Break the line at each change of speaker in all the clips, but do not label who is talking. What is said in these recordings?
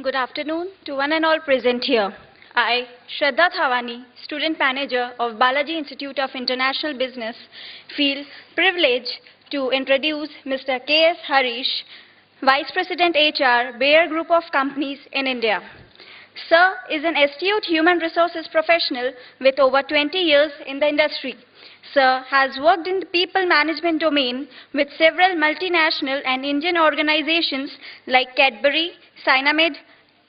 Good afternoon to one and all present here. I, Shraddha Thawani, Student Manager of Balaji Institute of International Business, feel privileged to introduce Mr. K.S. Harish, Vice President HR, BIIB Group of Companies in India. Sir is an astute human resources professional with over 20 years in the industry. Sir has worked in the people management domain with several multinational and Indian organizations like Cadbury, Sinamid,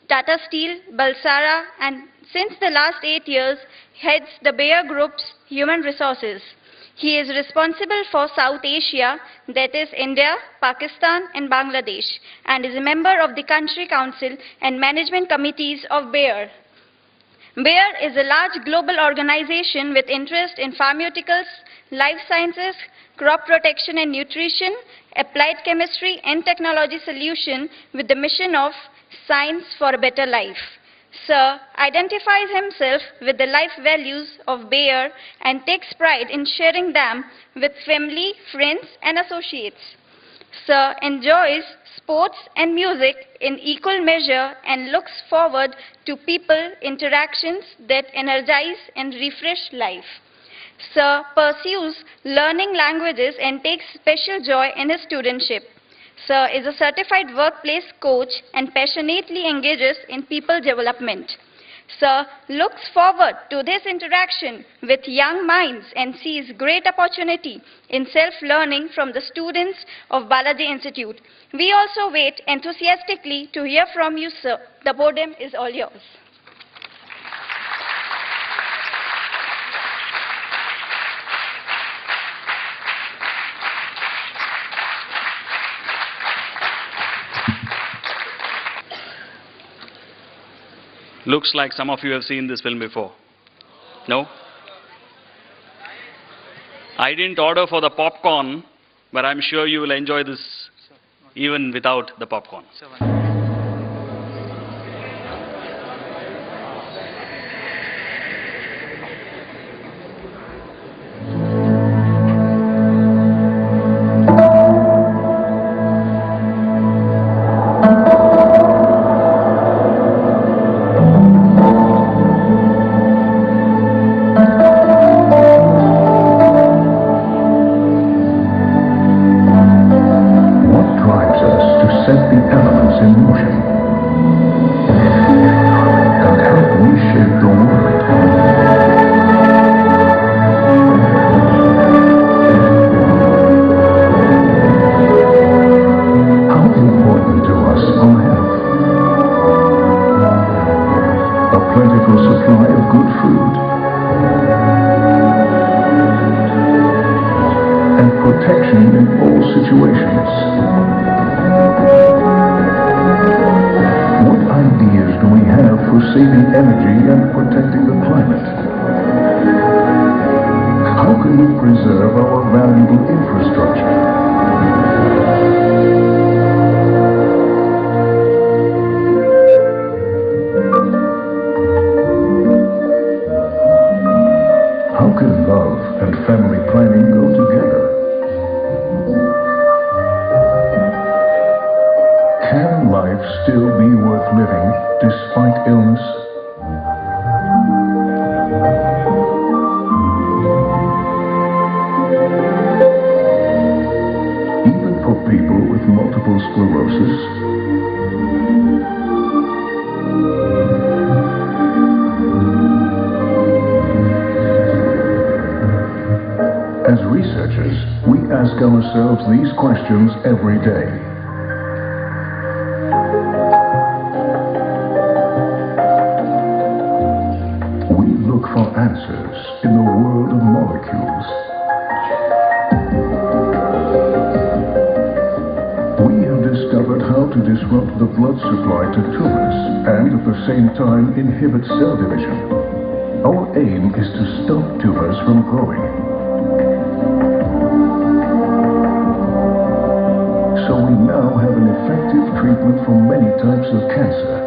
Tata Steel, Balsara, and since the last 8 years heads the BIIB Group's human resources. He is responsible for South Asia, that is India, Pakistan and Bangladesh, and is a member of the Country Council and Management Committees of BIIB. BIIB is a large global organization with interest in pharmaceuticals, life sciences, crop protection and nutrition, applied chemistry and technology solution with the mission of science for a better life. Sir identifies himself with the life values of BIIB and takes pride in sharing them with family, friends and associates. Sir enjoys sports and music in equal measure and looks forward to people interactions that energize and refresh life. Sir pursues learning languages and takes special joy in his studentship. Sir is a certified workplace coach and passionately engages in people development. Sir looks forward to this interaction with young minds and sees great opportunity in self-learning from the students of Balaji Institute. We also wait enthusiastically to hear from you, sir. The podium is all yours.
Looks like some of you have seen this film before. No? I didn't order for the popcorn, but I'm sure you will enjoy this even without the popcorn.
Plentiful supply of good food and protection in all situations. What ideas do we have for saving energy and protecting the climate? How can we preserve our valuable infrastructure? How can love and family planning go together? Can life still be worth living despite illness? Even for people with multiple sclerosis, as researchers, we ask ourselves these questions every day. We look for answers in the world of molecules. We have discovered how to disrupt the blood supply to tumors and at the same time inhibit cell division. Our aim is to stop tumors from growing. So we now have an effective treatment for many types of cancer,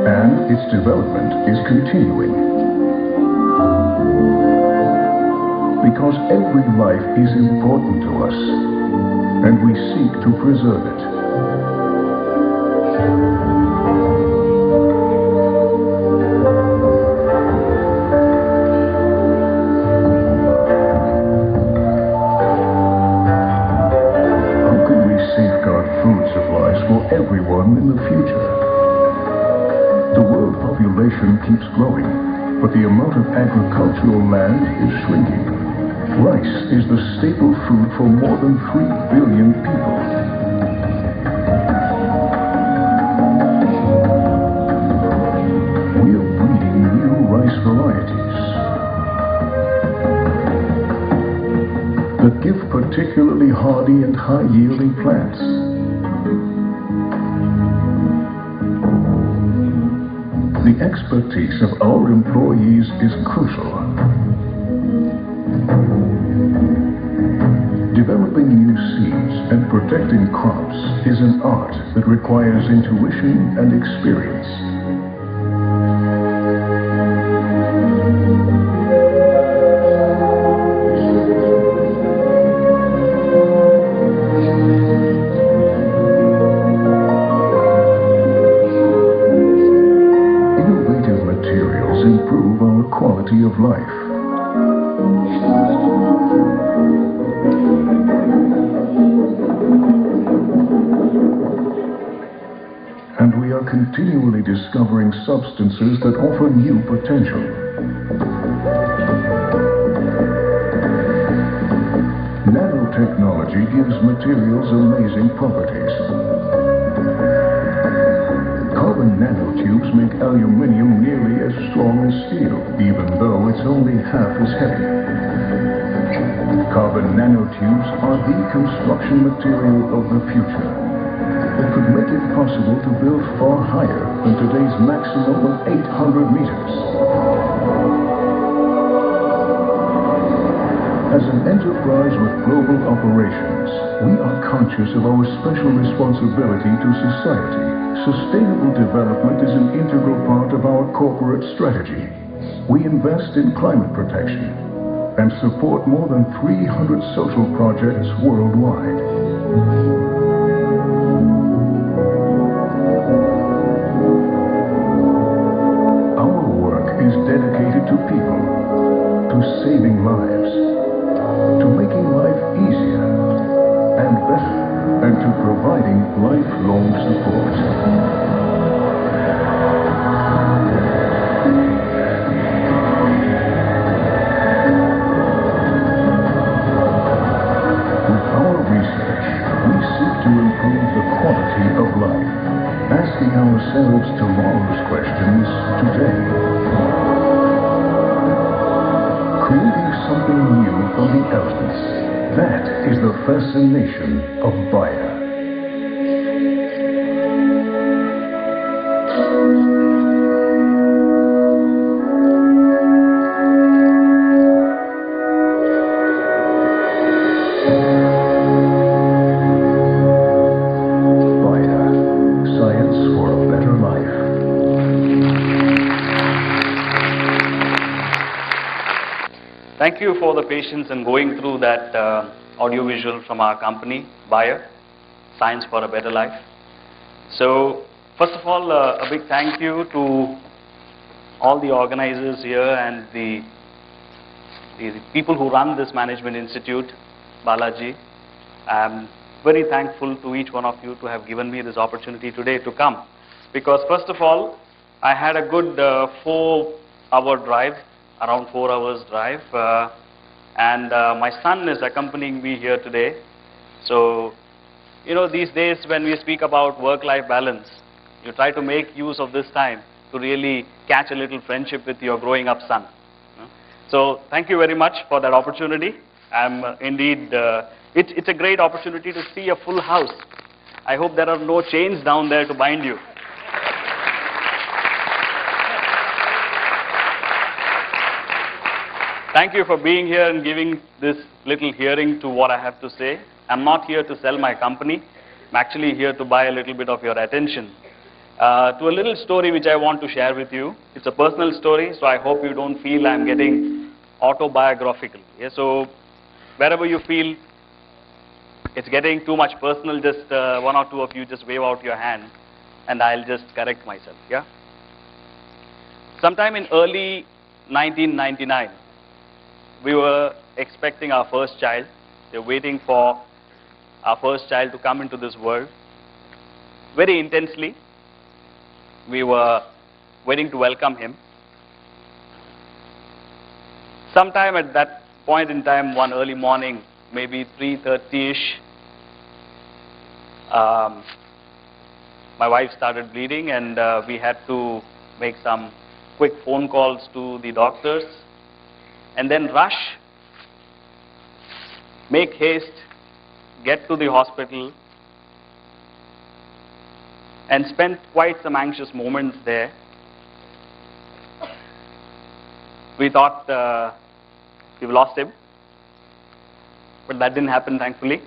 and its development is continuing. Because every life is important to us, and we seek to preserve it. one in the future. The world population keeps growing, but the amount of agricultural land is shrinking. Rice is the staple food for more than 3 billion people. We are breeding new rice varieties that give particularly hardy and high-yielding plants. The expertise of our employees is crucial. Developing new seeds and protecting crops is an art that requires intuition and experience. Improve our quality of life. And we are continually discovering substances that offer new potential. Nanotechnology gives materials amazing properties. Carbon nanotubes make aluminium nearly as strong as steel, even though it's only half as heavy. Carbon nanotubes are the construction material of the future. It could make it possible to build far higher than today's maximum of 800 meters. As an enterprise with global operations, we are conscious of our special responsibility to society. Sustainable development is an integral part of our corporate strategy. We invest in climate protection and support more than 300 social projects worldwide. Our work is dedicated to people, to saving lives, to making life easier and better, and to providing lifelong support. With our research, we seek to improve the quality of life, asking ourselves tomorrow's questions today. Creating something new from the elements. That is the fascination of BIIB. BIIB, science for a better life.
Thank you for the patience in going through that audiovisual from our company, BIIB, Science for a Better Life. So, first of all, a big thank you to all the organizers here and the people who run this management institute, Balaji. I'm very thankful to each one of you to have given me this opportunity today to come. Because first of all, I had a good 4-hour drive, around 4 hours drive, and my son is accompanying me here today. So, you know, these days when we speak about work-life balance, you try to make use of this time to really catch a little friendship with your growing up son. So, thank you very much for that opportunity. I'm indeed, it's a great opportunity to see a full house. I hope there are no chains down there to bind you. Thank you for being here and giving this little hearing to what I have to say. I'm not here to sell my company. I'm actually here to buy a little bit of your attention. To a little story which I want to share with you. It's a personal story, so I hope you don't feel I'm getting autobiographical. Yeah, so wherever you feel it's getting too much personal, just one or two of you just wave out your hand and I'll just correct myself. Yeah. Sometime in early 1999, we were expecting our first child. We were waiting for our first child to come into this world. very intensely. We were waiting to welcome him. Sometime at that point in time, one early morning, maybe 3:30ish, my wife started bleeding, and we had to make some quick phone calls to the doctors, and then rush, make haste, get to the hospital, and spent quite some anxious moments there. We thought we've lost him, but that didn't happen, thankfully.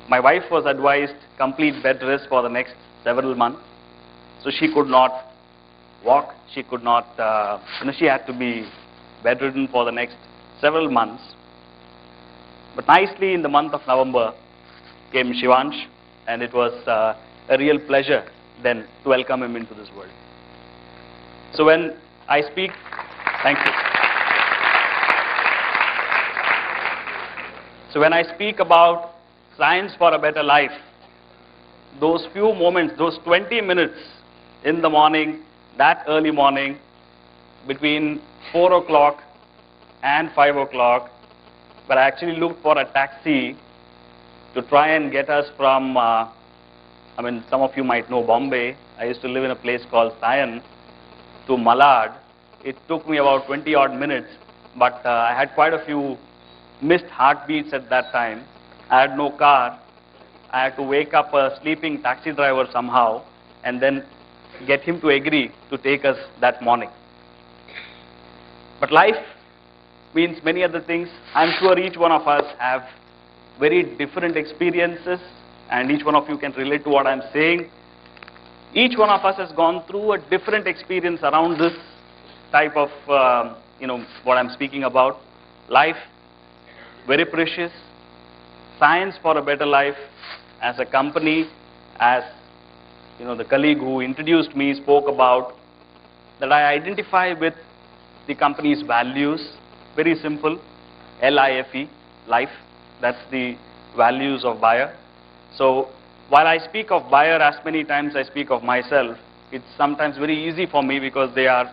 My wife was advised complete bed rest for the next several months, so she could not walk, she could not, she had to be bedridden for the next several months. But nicely in the month of November came Shivansh, and it was a real pleasure then to welcome him into this world. So when I speak, thank you. So when I speak about Science for a Better Life, those few moments, those 20 minutes in the morning, that early morning, between 4 o'clock and 5 o'clock, where I actually looked for a taxi to try and get us from, some of you might know Bombay. I used to live in a place called Sion, to Malad. It took me about 20 odd minutes, but I had quite a few missed heartbeats at that time. I had no car. I had to wake up a sleeping taxi driver somehow and then get him to agree to take us that morning. But life means many other things. I'm sure each one of us have very different experiences, and each one of you can relate to what I'm saying. Each one of us has gone through a different experience around this type of, what I'm speaking about. Life, very precious. Science for a Better Life, as a company, as the colleague who introduced me spoke about, that I identify with the company's values. Very simple, LIFE, life. That's the values of Bayer. So while I speak of Bayer as many times I speak of myself, it's sometimes very easy for me because they are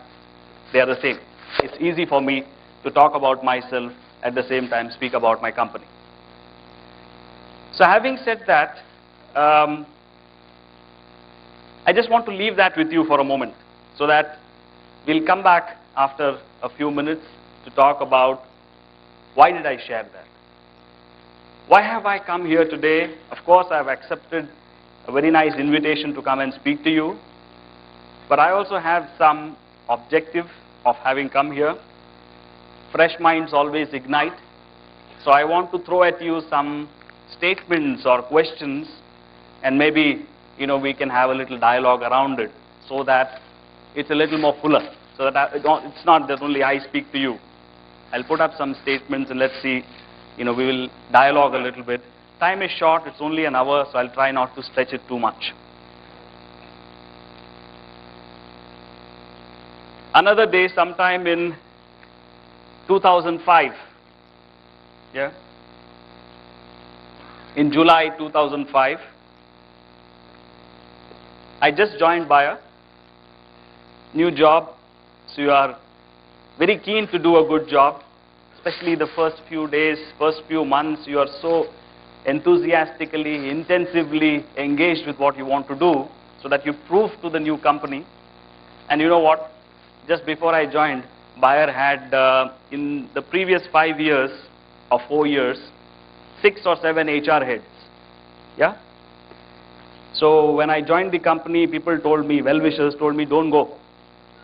the same. It's easy for me to talk about myself at the same time speak about my company. So having said that, I just want to leave that with you for a moment, so that we'll come back after a few minutes to talk about why did I share that. Why have I come here today? Of course, I have accepted a very nice invitation to come and speak to you, but I also have some objective of having come here. Fresh minds always ignite. So I want to throw at you some statements or questions, and maybe we can have a little dialogue around it, so that it's a little more fuller, so that it's not that only I speak to you. I'll put up some statements and let's see, we will dialogue a little bit. Time is short, it's only an hour, so I'll try not to stretch it too much. Another day, sometime in 2005, in July 2005, I just joined Bayer, new job, so you are very keen to do a good job, especially the first few days, first few months, you are so enthusiastically, intensively engaged with what you want to do, so that you prove to the new company. And you know what, just before I joined, Bayer had, in the previous 5 years or 4 years, 6 or 7 HR heads. So when I joined the company, people told me, well-wishers told me, don't go.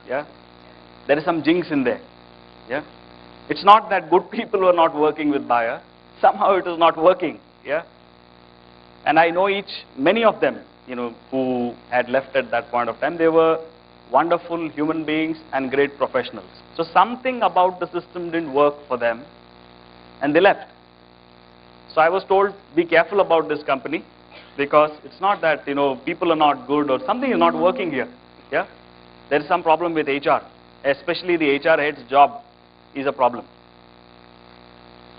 There is some jinx in there. It's not that good people were not working with Bayer. Somehow it is not working. And I know many of them, who had left at that point of time, they were wonderful human beings and great professionals. So something about the system didn't work for them, and they left. So I was told, be careful about this company, because it's not that, people are not good or something is not working here. There is some problem with HR, especially the HR head's job is a problem.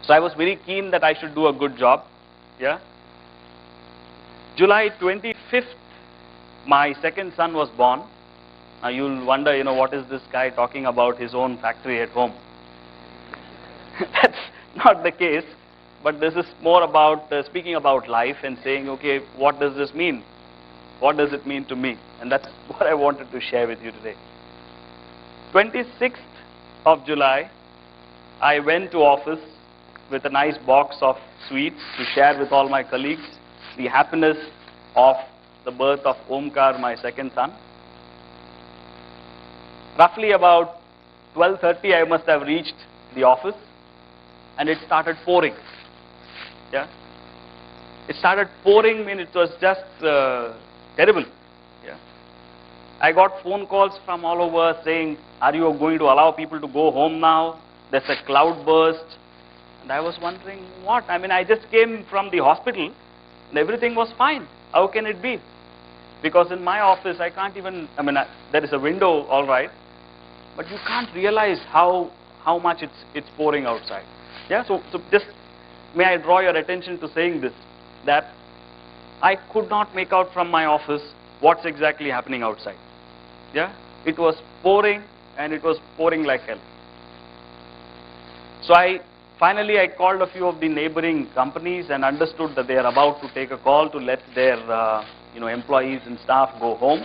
So I was very keen that I should do a good job. July 25th, my second son was born. Now you'll wonder, what is this guy talking about his own factory at home? That's not the case, but this is more about speaking about life and saying, okay, what does this mean? What does it mean to me? And that's what I wanted to share with you today. 26th of July, I went to office with a nice box of sweets to share with all my colleagues the happiness of the birth of Omkar, my second son. Roughly about 12:30, I must have reached the office, and it started pouring. Yeah, it started pouring. I mean, it was just terrible. Yeah, I got phone calls from all over saying, "Are you going to allow people to go home now? There's a cloud burst." And I was wondering, what? I mean, I just came from the hospital, and everything was fine. How can it be? Because in my office, I can't even. I mean, there is a window, all right, but you can't realize how much it's pouring outside. Yeah, so just may I draw your attention to saying this, that I could not make out from my office what's exactly happening outside. Yeah, it was pouring, and it was pouring like hell. So finally I called a few of the neighboring companies and understood that they are about to take a call to let their employees and staff go home.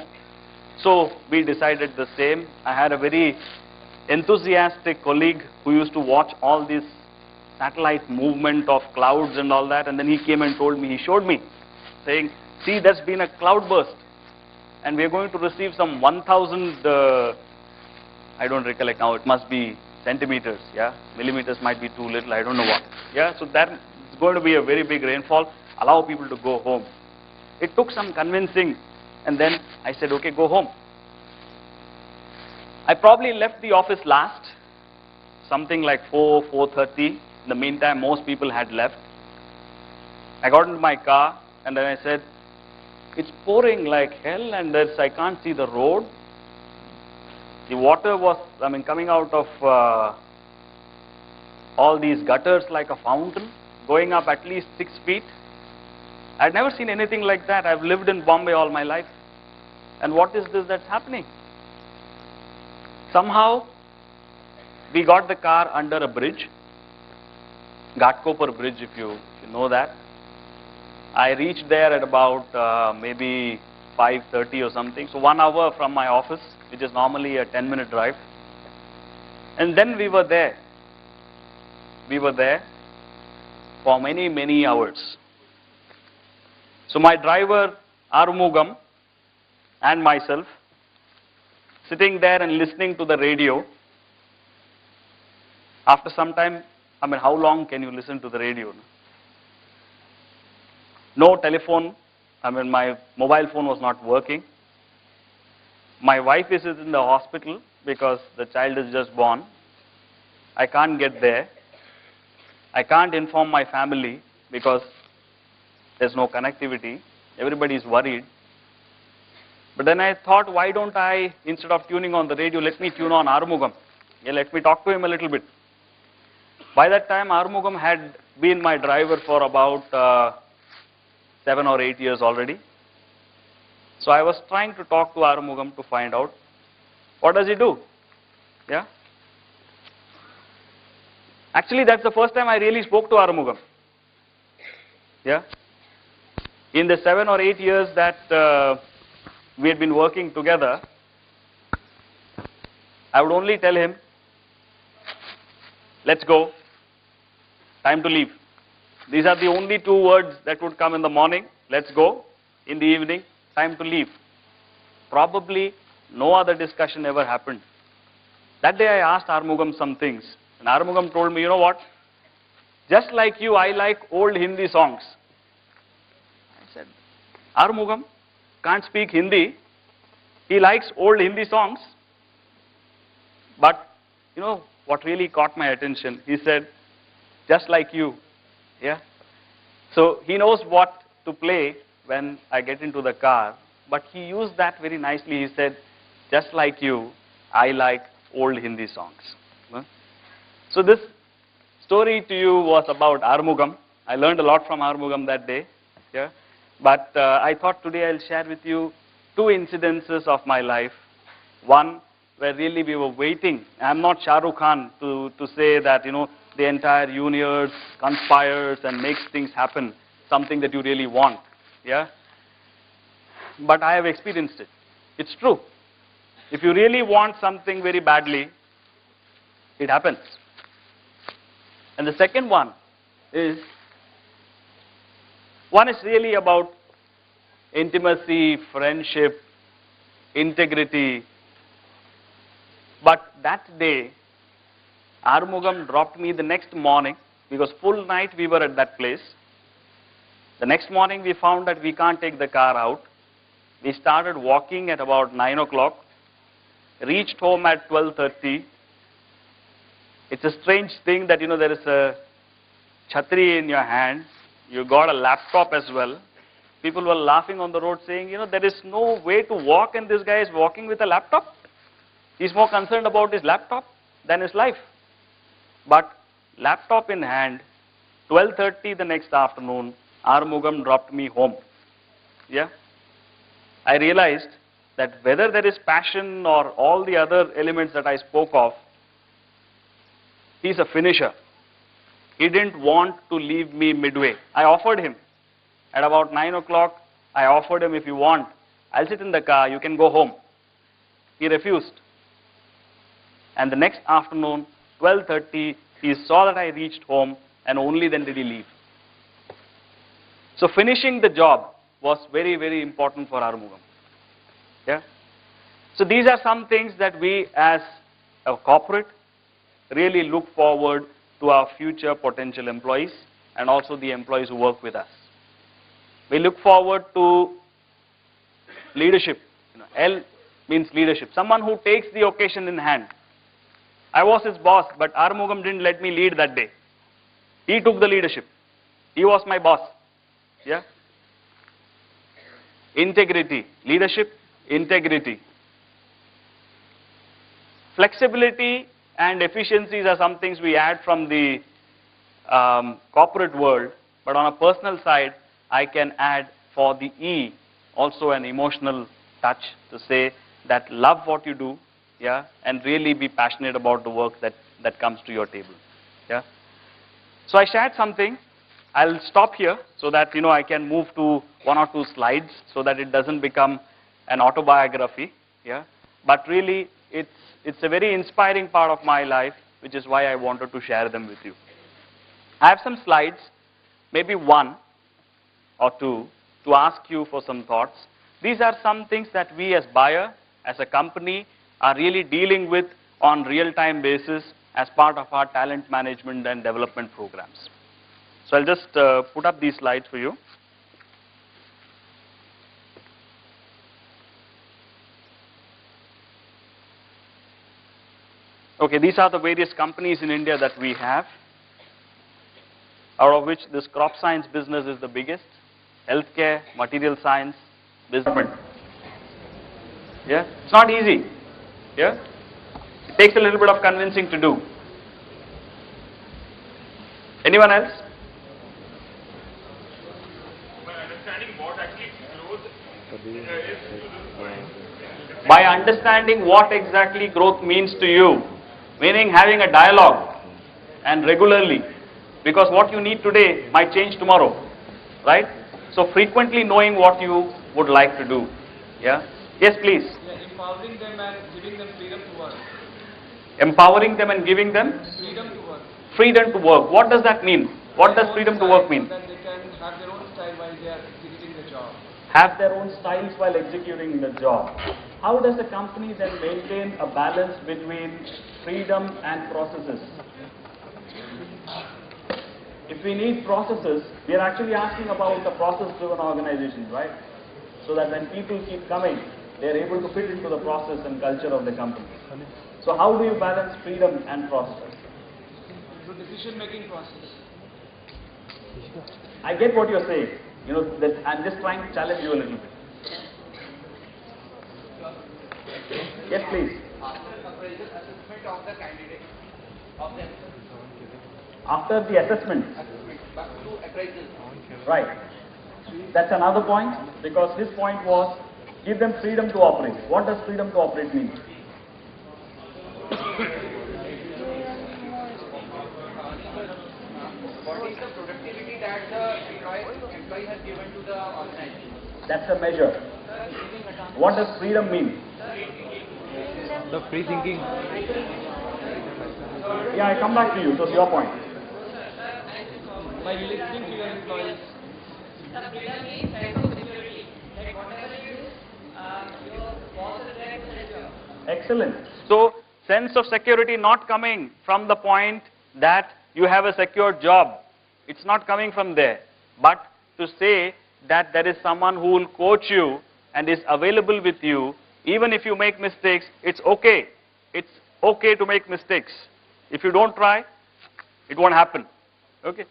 So we decided the same. I had a very enthusiastic colleague who used to watch all this satellite movement of clouds and all that, and then he came and told me, he showed me, saying, see, there's been a cloud burst, and we're going to receive some 1,000, I don't recollect now, it must be centimeters, yeah, millimeters might be too little, I don't know what. Yeah, so that's going to be a very big rainfall, allow people to go home. It took some convincing, and then I said, okay, go home. I probably left the office last, something like 4:30. In the meantime, most people had left. I got into my car, and then I said, it's pouring like hell, and I can't see the road. The water was, coming out of all these gutters like a fountain, going up at least 6 feet. I'd never seen anything like that. I've lived in Bombay all my life. And what is this that's happening? Somehow, we got the car under a bridge, Ghatkopar Bridge, if you know that. I reached there at about maybe 5:30 or something, so 1 hour from my office, which is normally a 10-minute drive. And then we were there. We were there for many, many hours. So my driver, Arumugam, and myself, sitting there and listening to the radio. After some time, how long can you listen to the radio? No telephone, my mobile phone was not working. My wife is in the hospital because the child is just born. I can't get there. I can't inform my family because there's no connectivity. Everybody is worried. But then I thought, why don't I, instead of tuning on the radio, let me tune on Arumugam. Yeah, let me talk to him a little bit. By that time, Arumugam had been my driver for about 7 or 8 years already. So I was trying to talk to Arumugam to find out, what does he do? Yeah. Actually, that's the first time I really spoke to Arumugam. Yeah. In the 7 or 8 years that we had been working together, I would only tell him, let's go, time to leave. These are the only 2 words that would come in the morning, let's go, in the evening, time to leave. Probably no other discussion ever happened. That day I asked Arumugam some things, and Arumugam told me, you know what, just like you, I like old Hindi songs. I said, Arumugam can't speak Hindi, he likes old Hindi songs. But, you know, what really caught my attention, he said, just like you, yeah. So he knows what to play when I get into the car, but he used that very nicely. He said, just like you, I like old Hindi songs. So this story to you was about Arumugam. I learned a lot from Arumugam that day. Yeah. But I thought today I'll share with you two incidences of my life. One, where really we were waiting. I'm not Shah Rukh Khan to say that, the entire universe conspires and makes things happen, something that you really want. Yeah? But I have experienced it. It's true. If you really want something very badly, it happens. And the second one is really about intimacy, friendship, integrity. But that day, Arumugam dropped me the next morning, because full night we were at that place. The next morning we found that we can't take the car out. We started walking at about 9 o'clock, reached home at 12:30. It's a strange thing that, there is a chhatri in your hand. You got a laptop as well. People were laughing on the road saying, there is no way to walk and this guy is walking with a laptop. He's more concerned about his laptop than his life. But laptop in hand, 12:30 the next afternoon, Arumugam dropped me home. Yeah? I realized that whether there is passion or all the other elements that I spoke of, he's a finisher. He didn't want to leave me midway. I offered him. At about 9 o'clock, I offered him, if you want, I'll sit in the car, you can go home. He refused. And the next afternoon, 12:30, he saw that I reached home, and only then did he leave. So finishing the job was very, very important for Arumugam. Yeah? So these are some things that we as a corporate really look forward to our future potential employees and also the employees who work with us. We look forward to leadership. L means leadership. Someone who takes the occasion in hand. I was his boss, but Arumugam didn't let me lead that day. He took the leadership. He was my boss. Yeah? Integrity. Leadership, integrity. Flexibility and efficiencies are some things we add from the corporate world, but on a personal side, I can add for the E also an emotional touch to say that love what you do, yeah, and really be passionate about the work that comes to your table. Yeah. So I shared something. I'll stop here so that I can move to one or two slides so that it doesn't become an autobiography. Yeah. But really, it's a very inspiring part of my life, which is why I wanted to share them with you. I have some slides, maybe one or two, to ask you for some thoughts. These are some things that we as BIIB, as a company, are really dealing with on real-time basis as part of our talent management and development programs. So I'll just put up these slides for you. Okay, these are the various companies in India that we have, out of which this crop science business is the biggest, healthcare, material science, development. Yeah, it's not easy. Yeah, it takes a little bit of convincing to do. Anyone else? By understanding what exactly growth means to you, meaning having a dialogue and regularly, because what you need today might change tomorrow, right? So frequently knowing what you would like to do. Yeah. Yes, please.
Yeah, empowering them and giving them freedom to work.
Empowering them and giving them
Freedom to work.
freedom to work. What does that mean? What does freedom to work mean?
So that they can have their own style while they are executing the job.
Have their own styles while executing the job. How does a company then maintain a balance between freedom and processes? If we need processes, we are actually asking about the process-driven organizations, right? So that when people keep coming, they are able to fit into the process and culture of the company. So how do you balance freedom and process?
So decision-making process.
I get what you're saying. That I'm just trying to challenge you a little bit. Yes, please.
Assessment of the candidate, of them.
After the assessment.
Back to appraisal.
Right. That's another point, because his point was give them freedom to operate. What does freedom to operate mean?
What is the productivity that the employee has given to the organization?
That's a measure. What does freedom mean?
The free thinking.
Yeah, I come back to you. It was your point.
By listening to your employees.
Excellent. So, sense of security not coming from the point that you have a secure job. It's not coming from there. But to say that there is someone who will coach you and is available with you, even if you make mistakes, it's okay. It's okay to make mistakes. If you don't try, it won't happen. Okay.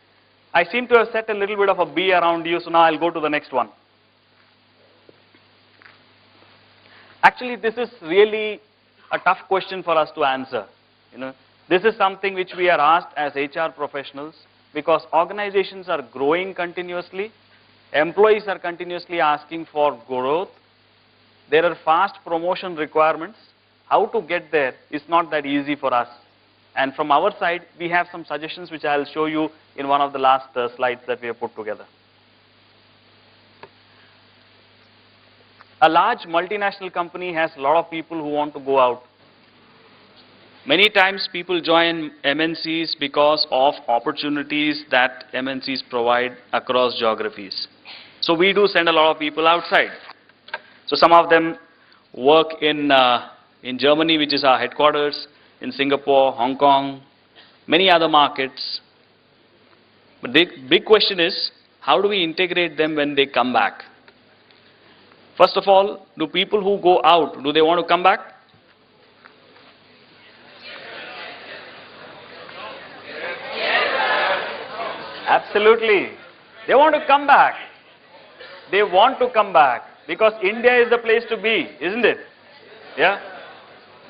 I seem to have set a little bit of a B around you, so now I'll go to the next one. Actually, this is really a tough question for us to answer. This is something which we are asked as HR professionals, because organizations are growing continuously, employees are continuously asking for growth, there are fast promotion requirements. How to get there is not that easy for us. And from our side, we have some suggestions which I'll show you in one of the last slides that we have put together. A large multinational company has a lot of people who want to go out. Many times people join MNCs because of opportunities that MNCs provide across geographies. So we do send a lot of people outside. So some of them work in Germany, which is our headquarters, in Singapore, Hong Kong, many other markets. But the big question is, how do we integrate them when they come back? First of all, do people who go out, do they want to come back? Absolutely. They want to come back. They want to come back because India is the place to be, isn't it? Yeah.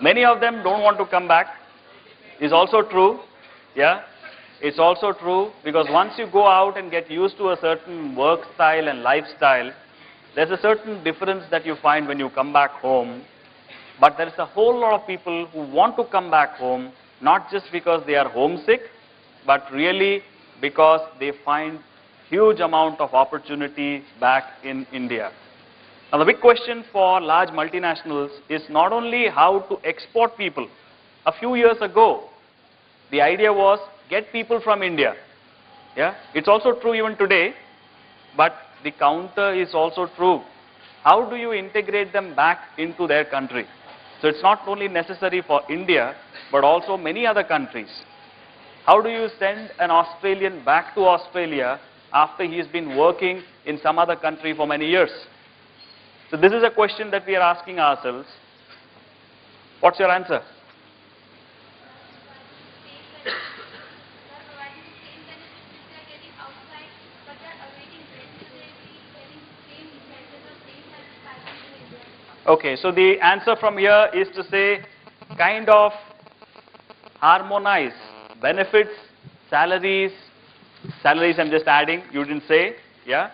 Many of them don't want to come back. It's also true. Yeah. It's also true because once you go out and get used to a certain work style and lifestyle, there's a certain difference that you find when you come back home. But there's a whole lot of people who want to come back home, not just because they are homesick, but really because they find huge amount of opportunity back in India. Now the big question for large multinationals is not only how to export people. A few years ago, the idea was get people from India. Yeah, it's also true even today, but the counter is also true. How do you integrate them back into their country? So it's not only necessary for India, but also many other countries. How do you send an Australian back to Australia after he's been working in some other country for many years? So this is a question that we are asking ourselves. What's your answer? Okay, so the answer from here is to say kind of harmonize benefits, salaries I'm just adding, you didn't say, yeah?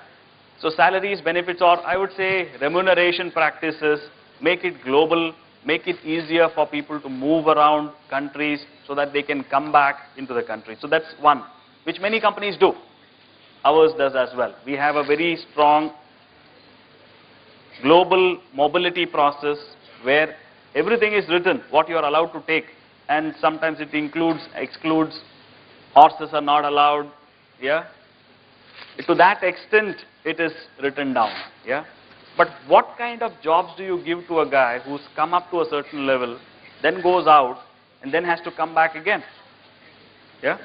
So salaries, benefits, or I would say remuneration practices, make it global, make it easier for people to move around countries so that they can come back into the country. So that's one, which many companies do. Ours does as well. We have a very strong global mobility process where everything is written, what you are allowed to take, and sometimes it includes, excludes, horses are not allowed, yeah. To that extent, it is written down, yeah. But what kind of jobs do you give to a guy who's come up to a certain level, then goes out, and then has to come back again, yeah?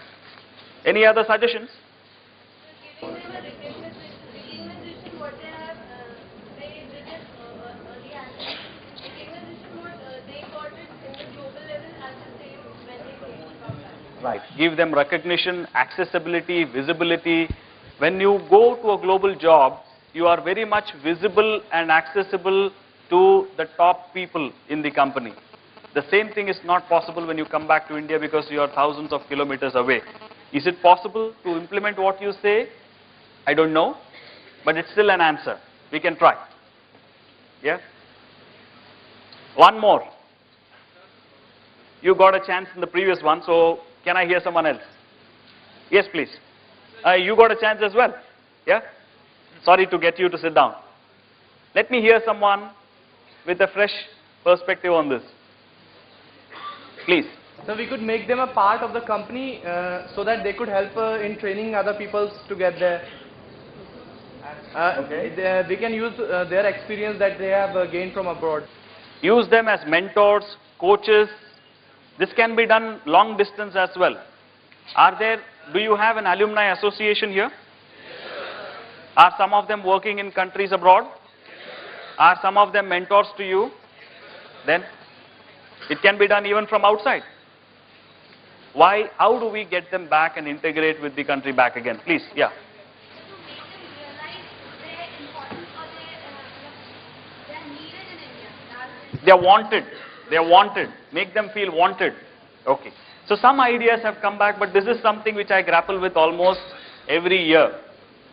Any other suggestions? Right. Give them recognition, accessibility, visibility. When you go to a global job, you are very much visible and accessible to the top people in the company. The same thing is not possible when you come back to India because you are thousands of kilometers away. Is it possible to implement what you say? I don't know. but it's still an answer. We can try. Yeah? One more. You got a chance in the previous one, so can I hear someone else? Yes, please. You got a chance as well. Yeah? Sorry to get you to sit down. Let me hear someone with a fresh perspective on this. Please.
So we could make them a part of the company so that they could help in training other people to get there. We can use their experience that they have gained from abroad.
Use them as mentors, coaches. This can be done long distance as well. Do you have an alumni association here? Are some of them working in countries abroad? Are some of them mentors to you? Then it can be done even from outside. Why? How do we get them back and integrate with the country back again? Please, yeah. They are wanted. They are wanted. Make them feel wanted. Okay. So some ideas have come back, but this is something which I grapple with almost every year.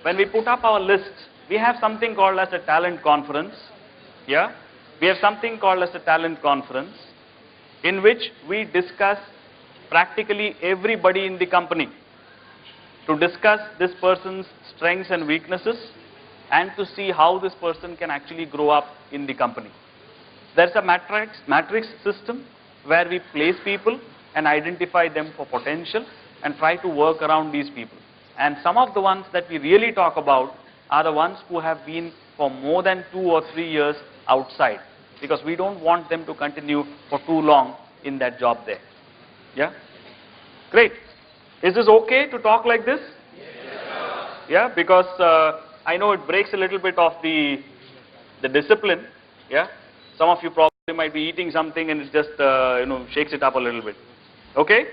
When we put up our list, we have something called as a talent conference. Yeah? We have something called as a talent conference in which we discuss practically everybody in the company to discuss this person's strengths and weaknesses and to see how this person can actually grow up in the company. There's a matrix system where we place people and identify them for potential and try to work around these people. And some of the ones that we really talk about are the ones who have been for more than 2 or 3 years outside, because we don't want them to continue for too long in that job there. Yeah? Great. Is this okay to talk like this? Yeah, because I know it breaks a little bit of the discipline. Yeah? Some of you probably might be eating something and it just shakes it up a little bit. Okay?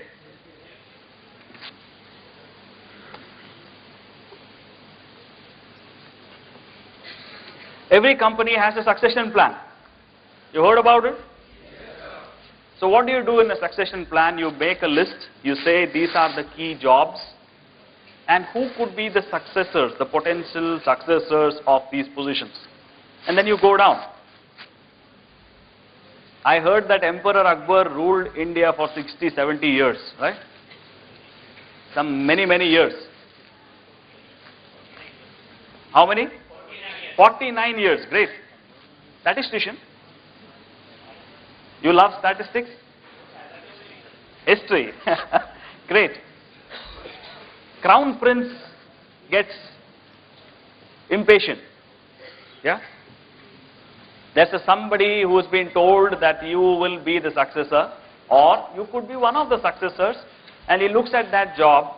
Every company has a succession plan. You heard about it? So what do you do in a succession plan? You make a list. You say these are the key jobs and who could be the successors, the potential successors of these positions. And then you go down. I heard that Emperor Akbar ruled India for 60, 70 years, right? Many years. How many? 49 years. Great. Statistician. You love statistics? History. Great. Crown Prince gets impatient. Yeah? There's somebody who's been told that you will be the successor, or you could be one of the successors, and he looks at that job.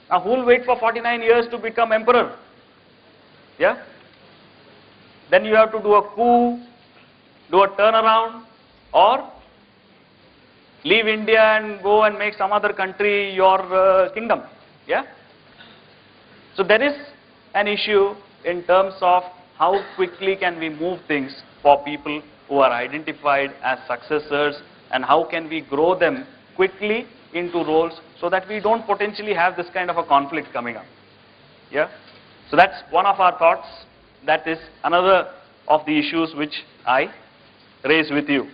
Now who will wait for 49 years to become emperor? Yeah? Then you have to do a coup, do a turnaround, or leave India and go and make some other country your kingdom. Yeah? So there is an issue in terms of how quickly can we move things for people who are identified as successors, and how can we grow them quickly into roles so that we don't potentially have this kind of a conflict coming up. Yeah? So that's one of our thoughts. That is another of the issues which I raise with you.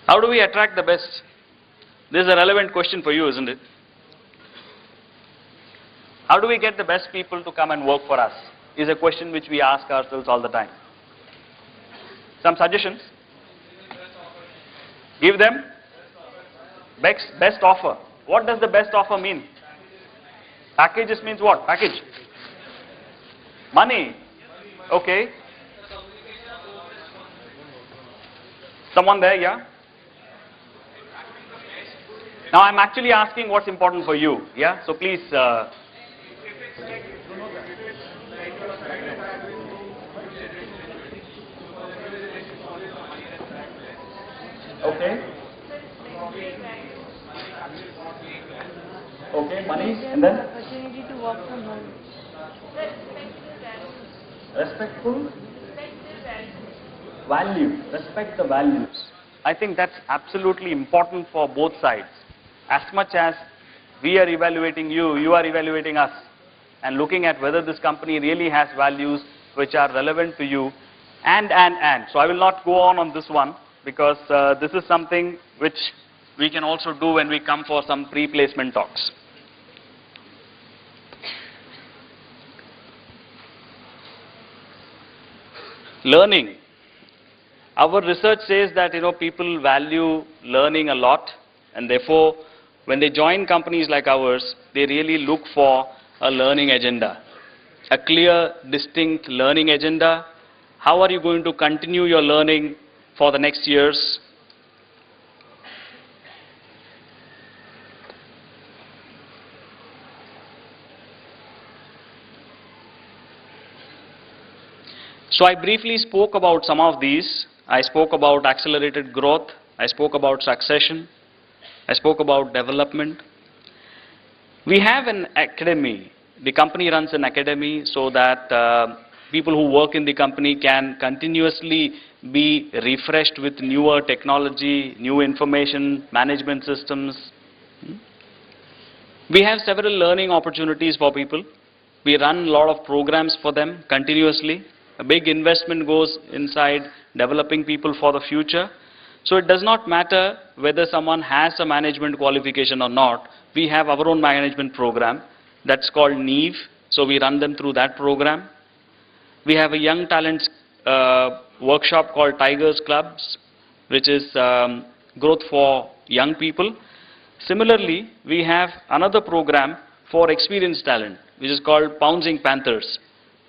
How do we attract the best? This is a relevant question for you, isn't it? How do we get the best people to come and work for us? Is a question which we ask ourselves all the time. Some suggestions? Give them best offer. What does the best offer mean? Packages means what? Package? Money. Okay. Someone there, yeah? Now I'm actually asking what's important for you. Yeah? So please. Okay. Okay, money, and then?
Opportunity to work from home.
Respectful? Value. Respect the values. I think that's absolutely important for both sides. As much as We are evaluating you, you are evaluating us, and looking at whether this company really has values which are relevant to you, and. So I will not go on this one, because this is something which we can also do when we come for some pre-placement talks. Learning. Our research says that, people value learning a lot, and therefore, when they join companies like ours, they really look for a learning agenda, a clear, distinct learning agenda. How are you going to continue your learning for the next years? So I briefly spoke about some of these. I spoke about accelerated growth. I spoke about succession. I spoke about development. We have an academy. The company runs an academy so that people who work in the company can continuously be refreshed with newer technology, new information management systems. We have several learning opportunities for people. We run a lot of programs for them continuously. A big investment goes inside developing people for the future. So it does not matter whether someone has a management qualification or not. We have our own management program that's called NEEV. So we run them through that program. We have a young talents workshop called Tigers Clubs, which is growth for young people. Similarly, we have another program for experienced talent, which is called Pouncing Panthers.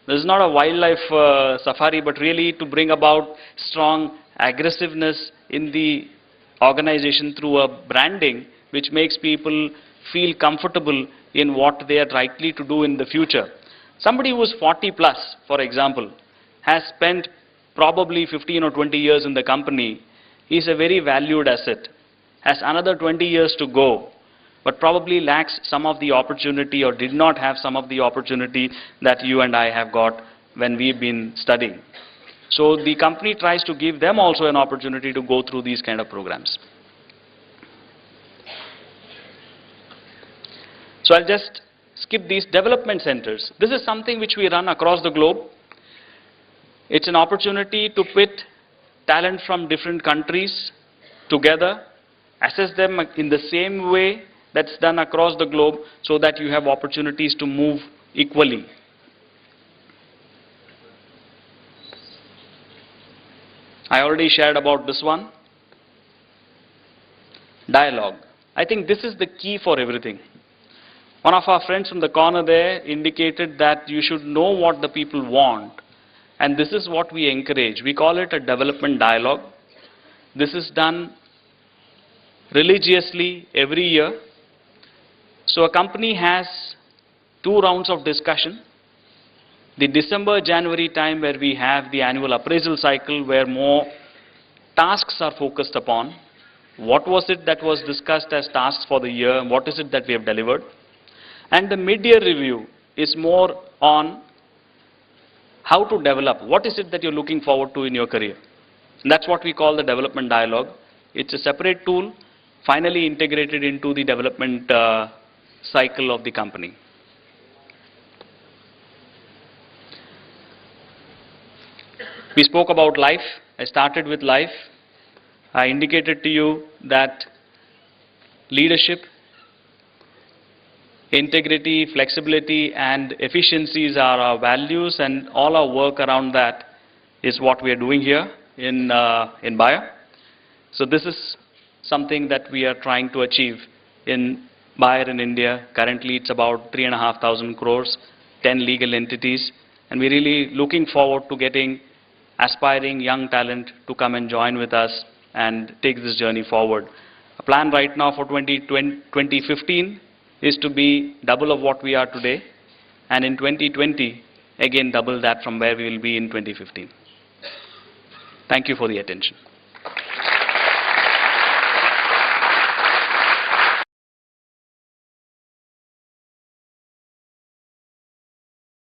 This is not a wildlife safari, but really to bring about strong aggressiveness in the organization through a branding which makes people feel comfortable in what they are likely to do in the future. Somebody who is 40 plus, for example, has spent probably 15 or 20 years in the company, is a very valued asset, has another 20 years to go, but probably lacks some of the opportunity or did not have some of the opportunity that you and I have got when we've been studying. So the company tries to give them also an opportunity to go through these kind of programs. So I'll just skip these development centers. This is something which we run across the globe. It's an opportunity to pit talent from different countries together, assess them in the same way that's done across the globe, so that you have opportunities to move equally. I already shared about this one. Dialogue. I think this is the key for everything. One of our friends from the corner there indicated that you should know what the people want, and this is what we encourage. We call it a development dialogue. This is done religiously every year. So a company has 2 rounds of discussion. The December-January time, where we have the annual appraisal cycle, where more tasks are focused upon. What was it that was discussed as tasks for the year? What is it that we have delivered? And the mid-year review is more on how to develop. What is it that you're looking forward to in your career? And that's what we call the development dialogue. It's a separate tool, finally integrated into the development cycle of the company. We spoke about life. I started with life. I indicated to you that leadership, integrity, flexibility, and efficiencies are our values, and all our work around that is what we are doing here in BIIB. So this is something that we are trying to achieve in BIIB in India. Currently, it's about 3,500 crores, 10 legal entities, and we're really looking forward to getting aspiring young talent to come and join with us and take this journey forward. A plan right now for 2015 is to be double of what we are today, and in 2020, again double that from where we will be in 2015. Thank you for the attention.